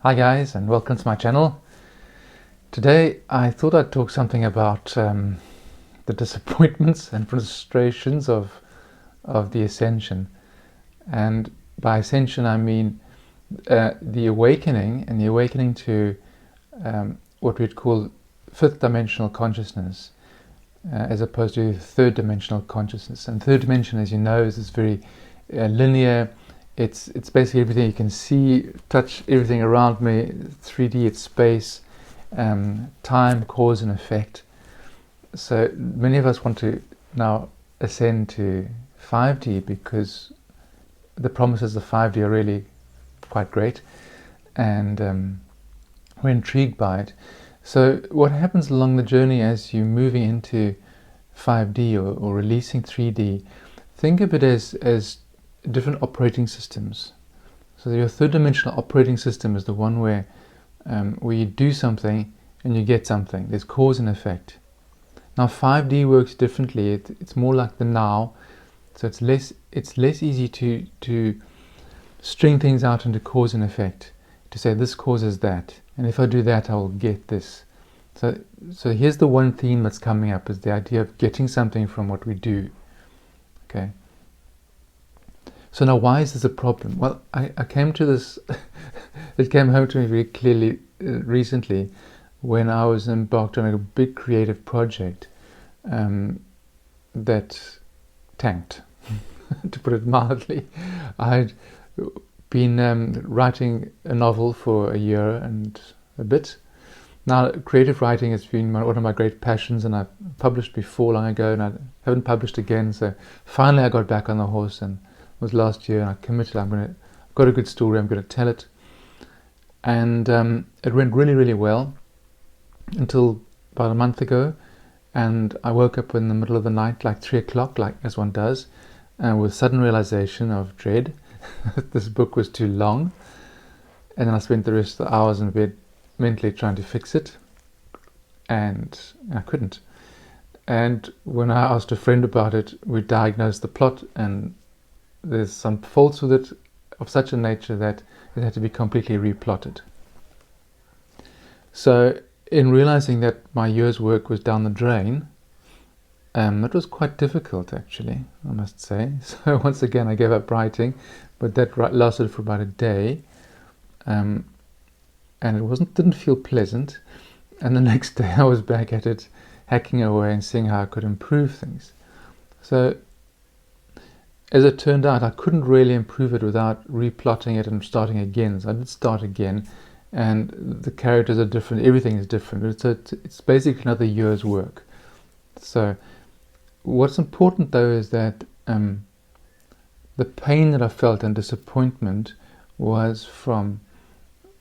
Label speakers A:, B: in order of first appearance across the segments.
A: Hi guys, and welcome to my channel. Today I thought I'd talk something about the disappointments and frustrations of the Ascension. And by Ascension I mean the awakening, and the awakening to what we'd call fifth dimensional consciousness, as opposed to third dimensional consciousness. And third dimension, as you know, is this very linear. It's basically everything you can see, touch, everything around me. 3D, it's space, time, cause and effect. So many of us want to now ascend to 5D because the promises of 5D are really quite great, and we're intrigued by it. So what happens along the journey as you're moving into 5D or releasing 3D, think of it as different operating systems. So your third dimensional operating system is the one where you do something and you get something. There's cause and effect. Now 5D works differently. It's more like the now, so it's less easy to string things out into cause and effect, to say this causes that, and if I do that I will get this. So here's the one theme that's coming up, is the idea of getting something from what we do. Okay. So now, why is this a problem? Well, I came to this, it came home to me very clearly recently when I was embarked on a big creative project that tanked, to put it mildly. I'd been writing a novel for a year and a bit. Now, creative writing has been one of my great passions, and I've published before long ago, and I haven't published again. So finally I got back on the horse, and it was last year, and I committed. I've got a good story, I'm going to tell it. And it went really, really well until about a month ago, and I woke up in the middle of the night, like 3 o'clock, like as one does, and with sudden realization of dread. This book was too long, and then I spent the rest of the hours in bed mentally trying to fix it, and I couldn't. And when I asked a friend about it, we diagnosed the plot, and there's some faults with it of such a nature that it had to be completely replotted. So in realizing that my year's work was down the drain, it was quite difficult, actually, I must say. So once again I gave up writing, but that lasted for about a day, and it didn't feel pleasant. And the next day I was back at it, hacking away and seeing how I could improve things. So as it turned out, I couldn't really improve it without replotting it and starting again. So I did start again, and the characters are different, everything is different. It's basically another year's work. So what's important though is that the pain that I felt and disappointment was from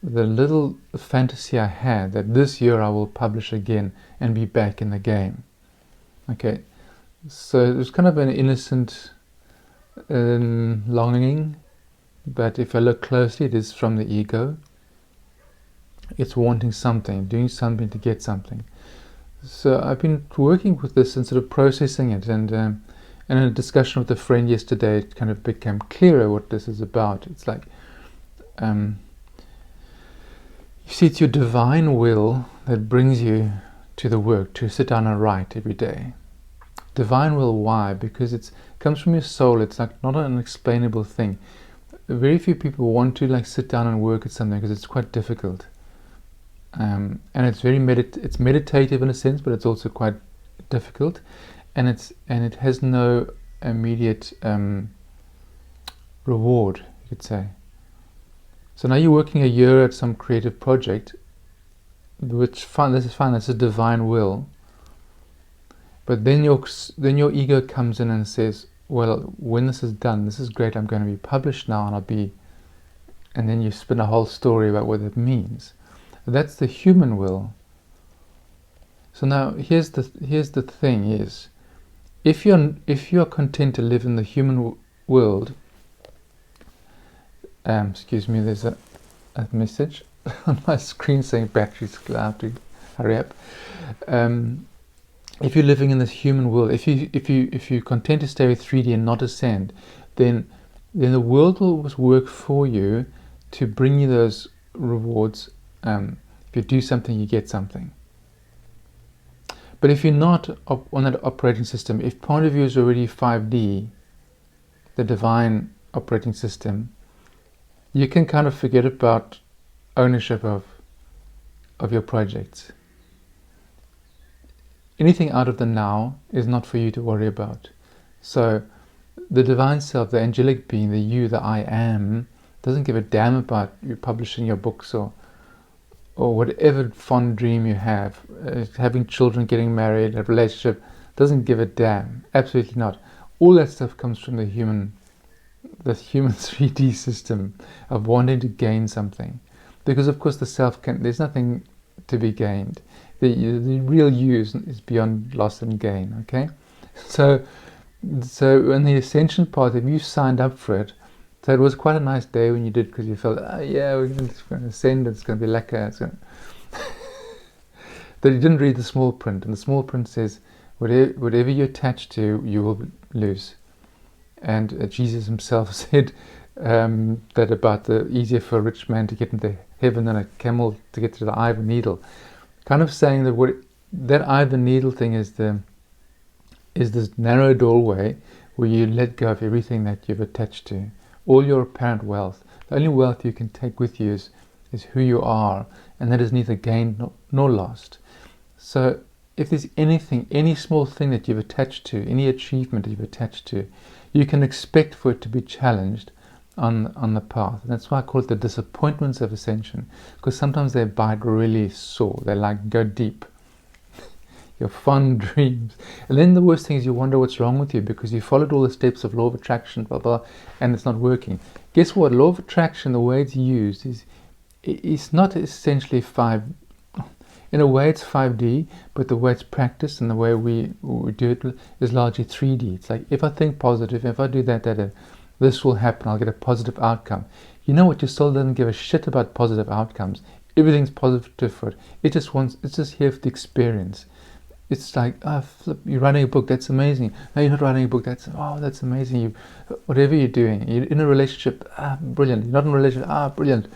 A: the little fantasy I had that this year I will publish again and be back in the game. Okay, so it was kind of an innocent longing, but if I look closely, it is from the ego. It's wanting something, doing something to get something. So I've been working with this and sort of processing it, and in a discussion with a friend yesterday, it kind of became clearer what this is about. It's like, you see, it's your divine will that brings you to the work, to sit down and write every day. Divine will, why? Because it comes from your soul. It's like not an unexplainable thing. Very few people want to sit down and work at something because it's quite difficult, and it's very it's meditative in a sense, but it's also quite difficult, and it has no immediate reward, you could say. So now you're working a year at some creative project, which fine. This is fine. This is divine will. But then your ego comes in and says, well, when this is done, this is great, I'm going to be published now, and then you spin a whole story about what it means. That's the human will. So now here's the thing is, if you're content to live in the human world, excuse me, there's a message on my screen saying battery's low, I have to hurry up. If you're living in this human world, if you're content to stay with 3D and not ascend, then the world will work for you to bring you those rewards. If you do something, you get something. But if you're not on that operating system, if part of you is already 5D, the divine operating system, you can kind of forget about ownership of your projects. Anything out of the now is not for you to worry about. So the divine self, the angelic being, the you, the I am, doesn't give a damn about you publishing your books or whatever fond dream you have, having children, getting married, a relationship, doesn't give a damn. Absolutely not. All that stuff comes from the human 3D system of wanting to gain something. Because of course the self there's nothing to be gained. The real you is beyond loss and gain, okay? So in the Ascension path, if you signed up for it, so it was quite a nice day when you did, because you felt, yeah, we're going to ascend, it's going to be lekker. But you didn't read the small print, and the small print says, whatever you attach to, you will lose. And Jesus himself said that about the easier for a rich man to get into heaven than a camel to get to the eye of a needle. Kind of saying that that eye of the needle thing is this narrow doorway where you let go of everything that you've attached to. All your apparent wealth. The only wealth you can take with you is who you are, and that is neither gained nor lost. So if there's anything, any small thing that you've attached to, any achievement that you've attached to, you can expect for it to be challenged on the path. And that's why I call it the disappointments of ascension, because sometimes they bite really sore. They like go deep. Your fond dreams. And then the worst thing is you wonder what's wrong with you, because you followed all the steps of law of attraction, blah, blah, and it's not working. Guess what? Law of attraction, the way it's used, it's not essentially 5. In a way it's 5D, but the way it's practiced and the way we do it is largely 3D. It's like, if I think positive, if I do that, this will happen, I'll get a positive outcome. You know what? Your soul doesn't give a shit about positive outcomes. Everything's positive for it. It's just here for the experience. It's like, flip, you're writing a book, that's amazing. No, you're not writing a book, that's amazing. Whatever you're doing, you're in a relationship, brilliant. You're not in a relationship, brilliant.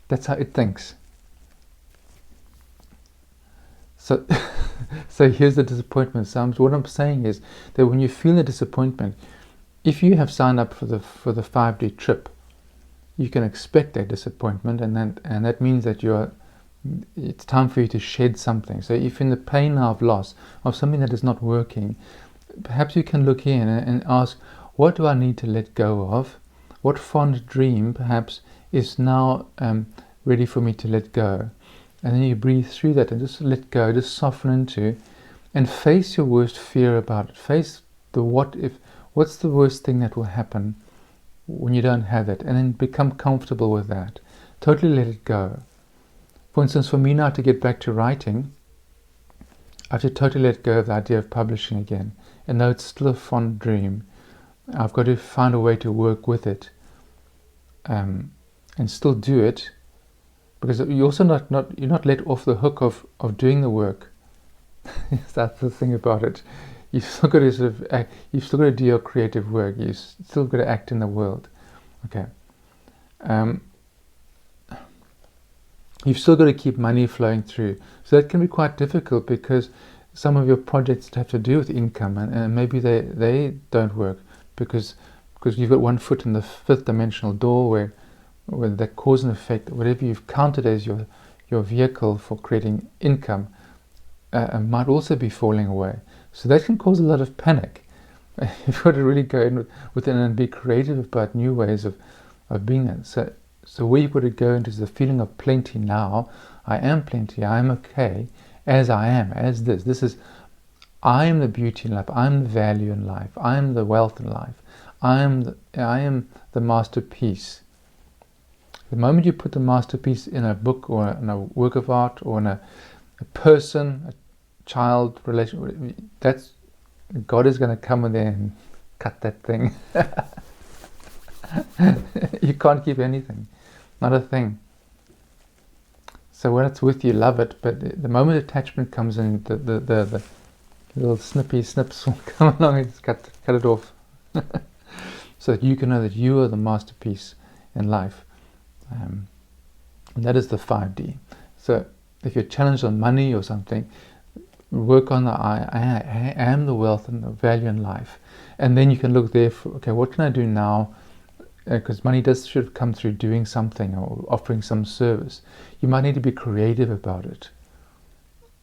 A: That's how it thinks. So, so here's the disappointment. So what I'm saying is that when you feel the disappointment, if you have signed up for the 5D trip, you can expect that disappointment, and that means that it's time for you to shed something. So if in the pain now of loss, of something that is not working, perhaps you can look in and ask, what do I need to let go of? What fond dream perhaps is now ready for me to let go? And then you breathe through that and just let go, just soften into, and face your worst fear about it. Face the what if. What's the worst thing that will happen when you don't have it? And then become comfortable with that. Totally let it go. For instance, for me now to get back to writing, I have to totally let go of the idea of publishing again. And though it's still a fond dream, I've got to find a way to work with it and still do it, because you're also you're not let off the hook of doing the work. That's the thing about it. You've still got to you've still got to do your creative work. You've still got to act in the world. Okay. You've still got to keep money flowing through. So that can be quite difficult, because some of your projects have to do with income, and maybe they don't work because you've got one foot in the 5th dimensional door where that cause and effect, whatever you've counted as your vehicle for creating income, might also be falling away. So that can cause a lot of panic. You've got to really go in within and be creative about new ways of being that. So where you've got to go into the feeling of plenty now. I am plenty, I am okay, as I am, as this. This is, I am the beauty in life, I am the value in life, I am the wealth in life, I am the masterpiece. The moment you put the masterpiece in a book or in a work of art or in a person, a child relation, that's, God is going to come in there and cut that thing. You can't keep anything, not a thing. So when it's with you, love it. But the moment attachment comes in, the little snips will come along and just cut it off, so that you can know that you are the masterpiece in life. And that is the 5D. So if you're challenged on money or something, work on the I am the wealth and the value in life. And then you can look there for, okay, what can I do now? Because money should come through doing something or offering some service. You might need to be creative about it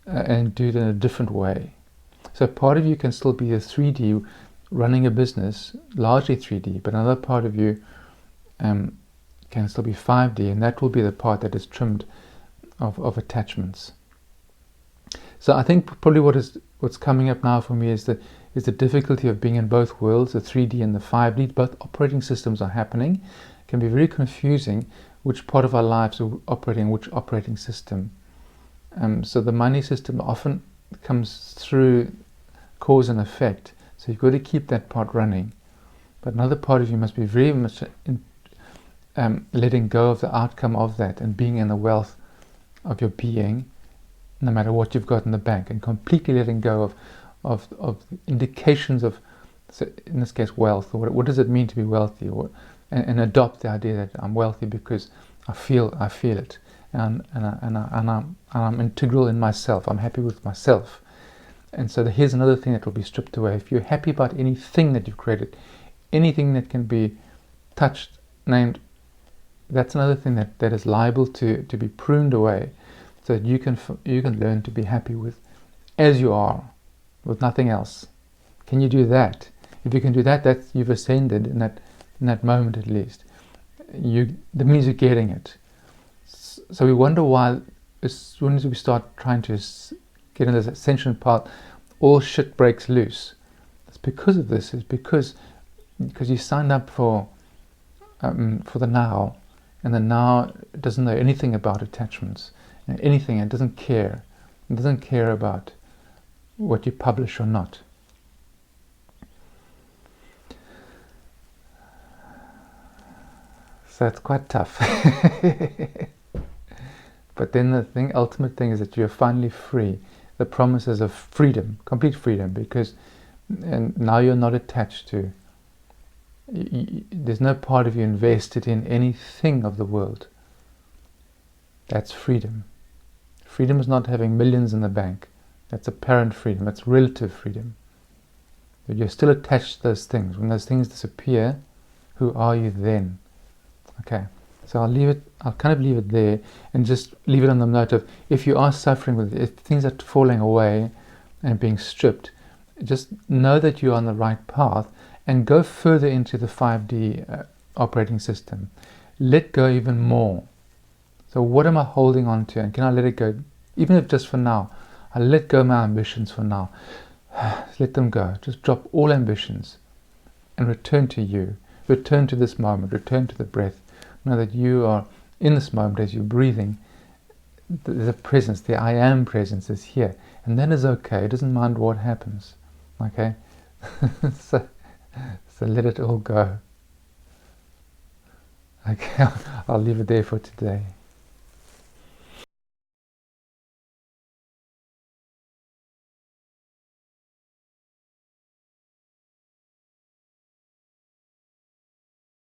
A: and do it in a different way. So part of you can still be a 3D running a business, largely 3D, but another part of you can still be 5D, and that will be the part that is trimmed of attachments. So I think probably what's coming up now for me is the difficulty of being in both worlds, the 3D and the 5D. Both operating systems are happening. It can be very confusing which part of our lives are operating which operating system. So the money system often comes through cause and effect. So you've got to keep that part running. But another part of you must be very much letting go of the outcome of that and being in the wealth of your being, no matter what you've got in the bank, and completely letting go of indications of, so in this case, wealth, or what does it mean to be wealthy, and adopt the idea that I'm wealthy because I feel it, and I'm integral in myself. I'm happy with myself. And so here's another thing that will be stripped away. If you're happy about anything that you've created, anything that can be touched, named, that's another thing that is liable to be pruned away, so that you can learn to be happy with as you are, with nothing else. Can you do that? If you can do that, that's you've ascended in that moment at least. That means you're getting it. So we wonder why, as soon as we start trying to get in this ascension path, all shit breaks loose. It's because of this. It's because you signed up for the now, and the now doesn't know anything about attachments, anything. It doesn't care. It doesn't care about what you publish or not. So it's quite tough. But then the ultimate thing is that you're finally free. The promises of freedom, complete freedom, because now you're not attached to, there's no part of you invested in anything of the world. That's freedom. Freedom is not having millions in the bank. That's apparent freedom. That's relative freedom. But you're still attached to those things. When those things disappear, who are you then? Okay. So I'll kind of leave it there, and just leave it on the note of, if you are suffering with it, if things are falling away and being stripped, just know that you're on the right path, and go further into the 5D operating system. Let go even more. So what am I holding on to, and can I let it go, even if just for now? I let go of my ambitions for now. Let them go. Just drop all ambitions and return to you. Return to this moment. Return to the breath. Know that you are in this moment as you're breathing. The presence, the I am presence is here, and that is okay. It doesn't mind what happens. Okay, so let it all go. Okay, I'll leave it there for today.